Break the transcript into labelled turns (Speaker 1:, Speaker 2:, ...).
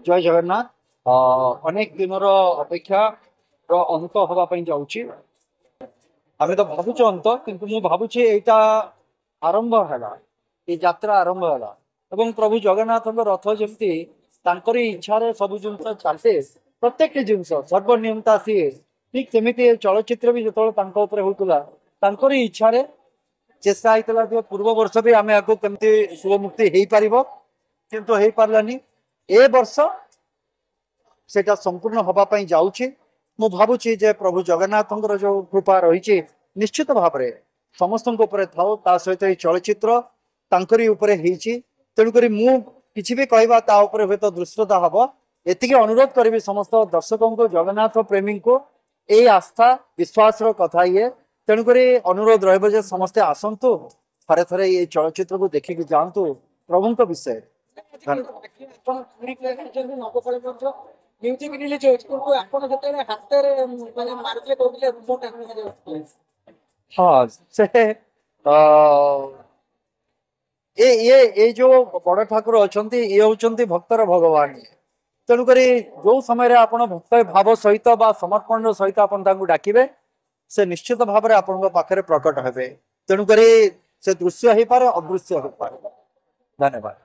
Speaker 1: जय जगन्नाथ। अनेक दिन अपेक्षा अंत हवाई जाऊँगी। आम तो भावुच अंत किंतु मु भावुची एटा आरंभ है, ये यात्रा आरंभ है। प्रभु जगन्नाथ रथ जमती इच्छा सब जिन चलते प्रत्येक जिनस सर्वनियमता सी ठीक सेमि चलचित्र भी जो होता इच्छा चेष्टा होता जो पूर्व वर्ष भी आम आगे कमी शुभ मुक्ति हो पार किंतु हो पारानी ए वर्ष सेटा संपूर्ण हवापाई जाऊँगी। मु भावुची जे प्रभु जगन्नाथ जो कृपा रही निश्चित भाव में समस्त थाओ ता सहित चलचित्र तांकरी उपरे होईची। तेणुक मु किसी भी कहवा ता उपरे हुए तो दृश्यता हम एति अनुरोध करी समस्त दर्शकों को जगन्नाथ प्रेमी को ये आस्था विश्वास कथा ये तेणुक अनुरोध रे समस्ते आसतु थे थे ये चलचित्र को देखिक जातु प्रभु विषय।
Speaker 2: म्यूजिक रिलीज होती आपण जतने हाथ माने मारले कहले रिमोट
Speaker 1: हाँ से ये जो बड़ ठाकुर अच्छा ये हूँ भक्तर भगवान। तेणुक जो समय आप भक्त भाव सहित समर्पण सहित आप डाकिबे से निश्चित भाव में आपण पाखे प्रकट हे। तेणुक से दृश्य हो पारे अदृश्य हो पारे। धन्यवाद।